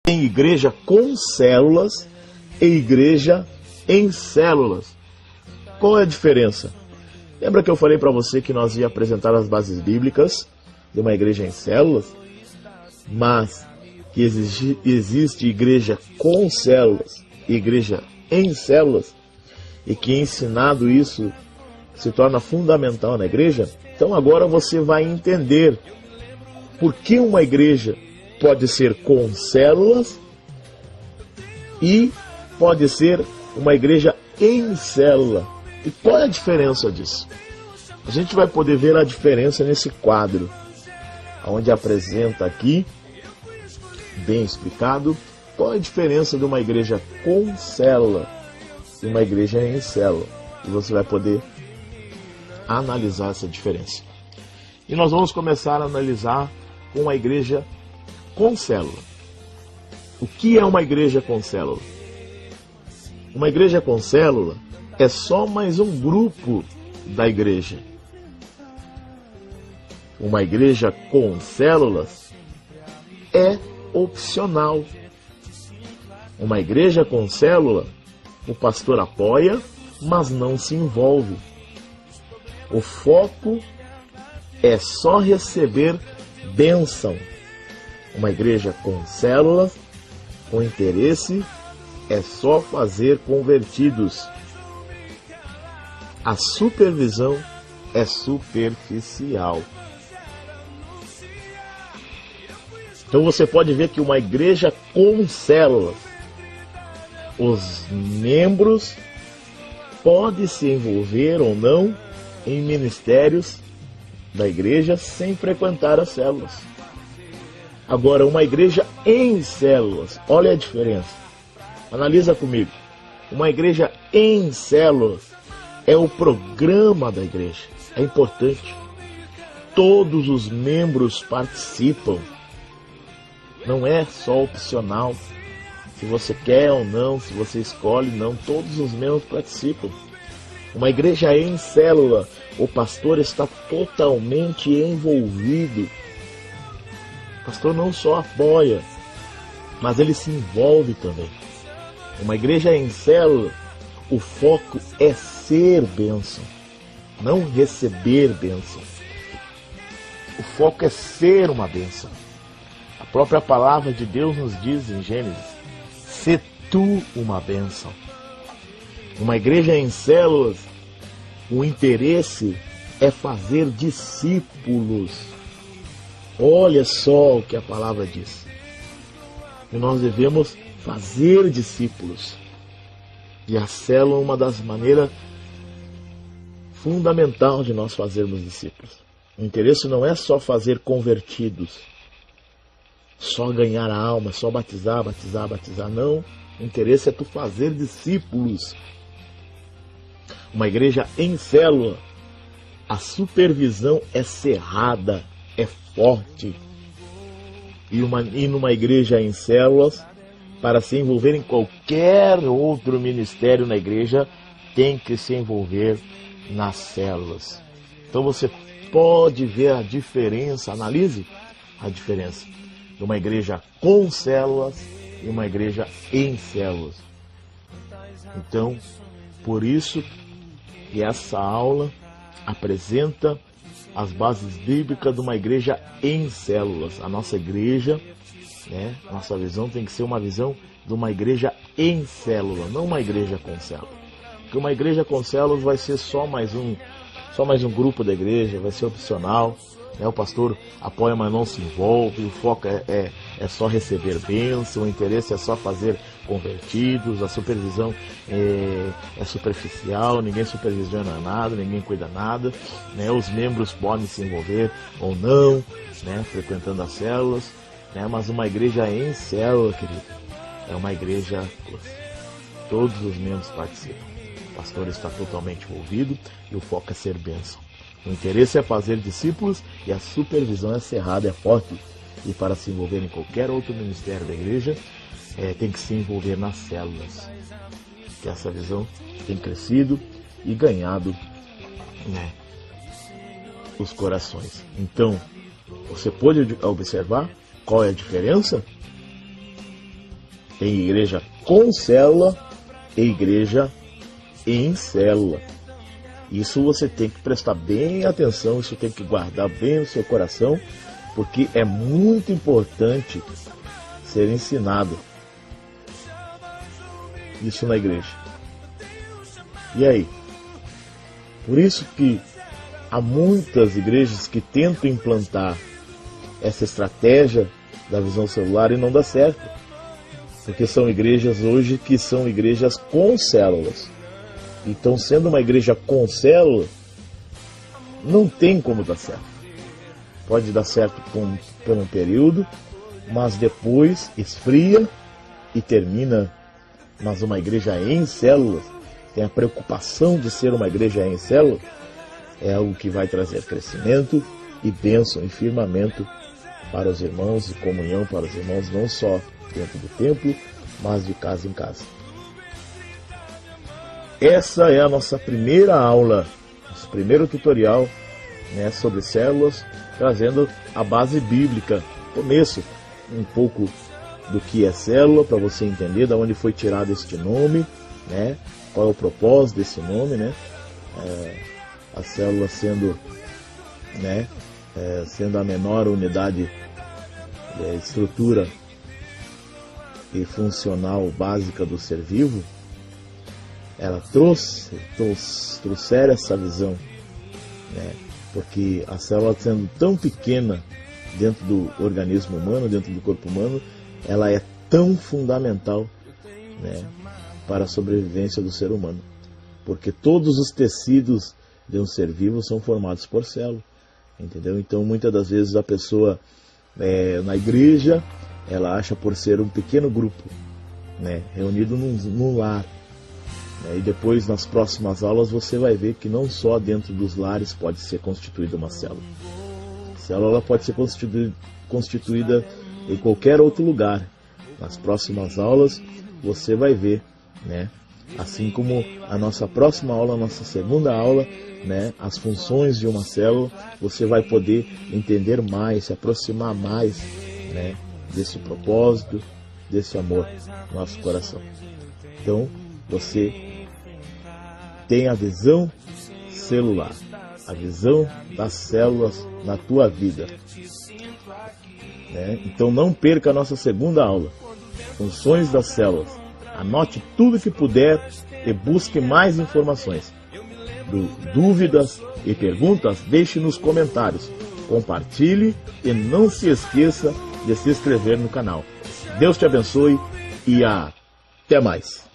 Tem igreja com células e igreja em células. Qual é a diferença? Lembra que eu falei para você que nós ia apresentar as bases bíblicas de uma igreja em células? Mas que existe igreja com células e igreja em células, e que ensinado isso se torna fundamental na igreja. Então agora você vai entender por que uma igreja pode ser com células e pode ser uma igreja em célula. E qual é a diferença disso? A gente vai poder ver a diferença nesse quadro, onde apresenta aqui, bem explicado, qual é a diferença de uma igreja com célula e uma igreja em célula. E você vai poder analisar essa diferença. E nós vamos começar a analisar com a igreja com célula. O que é uma igreja com célula? Uma igreja com célula é só mais um grupo da igreja. Uma igreja com células é opcional. Uma igreja com célula, o pastor apoia, mas não se envolve. O foco é só receber bênção. Uma igreja com células, com interesse, é só fazer convertidos. A supervisão é superficial. Então você pode ver que uma igreja com células, os membros podem se envolver ou não em ministérios da igreja sem frequentar as células. Agora, uma igreja em células, olha a diferença. Analisa comigo. Uma igreja em células é o programa da igreja. É importante. Todos os membros participam. Não é só opcional. Se você quer ou não, se você escolhe, não. Todos os membros participam. Uma igreja em célula, o pastor está totalmente envolvido. O pastor não só apoia, mas ele se envolve também. Uma igreja em célula, o foco é ser bênção, não receber bênção. O foco é ser uma bênção. A própria palavra de Deus nos diz em Gênesis: "Se tu uma bênção". Uma igreja em células, o interesse é fazer discípulos. Olha só o que a palavra diz. E nós devemos fazer discípulos. E a célula é uma das maneiras fundamentais de nós fazermos discípulos. O interesse não é só fazer convertidos, só ganhar a alma, só batizar. Não. O interesse é tu fazer discípulos. Uma igreja em célula, a supervisão é cerrada, é forte. E numa igreja em células, para se envolver em qualquer outro ministério na igreja, tem que se envolver nas células. Então você pode ver a diferença, analise a diferença de uma igreja com células e uma igreja em células. Então, por isso que essa aula apresenta as bases bíblicas de uma igreja em células. A nossa igreja, nossa visão tem que ser uma visão de uma igreja em célula, não uma igreja com célula. Porque uma igreja com células vai ser só mais um grupo da igreja, vai ser opcional. O pastor apoia, mas não se envolve. O foco é só receber bênção, o interesse é só fazer convertidos, a supervisão é superficial, ninguém supervisiona nada, ninguém cuida nada. Os membros podem se envolver ou não, frequentando as células. Mas uma igreja em célula, querido, é uma igreja plus. Todos os membros participam. O pastor está totalmente envolvido e o foco é ser bênção. O interesse é fazer discípulos e a supervisão é cerrada, é forte. E para se envolver em qualquer outro ministério da igreja, tem que se envolver nas células. Que essa visão tem crescido e ganhado os corações. Então, você pode observar qual é a diferença? Tem igreja com célula e igreja em célula. Isso você tem que prestar bem atenção, isso tem que guardar bem no seu coração, porque é muito importante ser ensinado isso na igreja. E aí? Por isso que há muitas igrejas que tentam implantar essa estratégia da visão celular e não dá certo. Porque são igrejas hoje que são igrejas com células. Então, sendo uma igreja com célula, não tem como dar certo. Pode dar certo por um período, mas depois esfria e termina. Mas uma igreja em células, tem a preocupação de ser uma igreja em célula, é algo que vai trazer crescimento e bênção e firmamento para os irmãos e comunhão para os irmãos, não só dentro do templo, mas de casa em casa. Essa é a nossa primeira aula, nosso primeiro tutorial, né, sobre células, trazendo a base bíblica, começo um pouco do que é célula, para você entender de onde foi tirado este nome, né, qual é o propósito desse nome, né, a célula sendo, né, sendo a menor unidade, estrutura e funcional básica do ser vivo. Ela trouxeram essa visão, né, porque a célula, sendo tão pequena dentro do organismo humano, dentro do corpo humano, ela é tão fundamental, né, para a sobrevivência do ser humano, porque todos os tecidos de um ser vivo são formados por célula, entendeu? Então, muitas das vezes a pessoa na igreja, ela acha por ser um pequeno grupo, né, reunido num lar, né, e depois nas próximas aulas você vai ver que não só dentro dos lares pode ser constituída uma célula. A célula ela pode ser constituída em qualquer outro lugar. Nas próximas aulas você vai ver, né, assim como a nossa próxima aula, a nossa segunda aula, né, as funções de uma célula, você vai poder entender mais, se aproximar mais, né, desse propósito, desse amor no nosso coração. Então, você tem a visão celular, a visão das células na tua vida, né? Então não perca a nossa segunda aula, funções das células. Anote tudo que puder e busque mais informações. Dúvidas e perguntas, deixe nos comentários. Compartilhe e não se esqueça de se inscrever no canal. Deus te abençoe e até mais.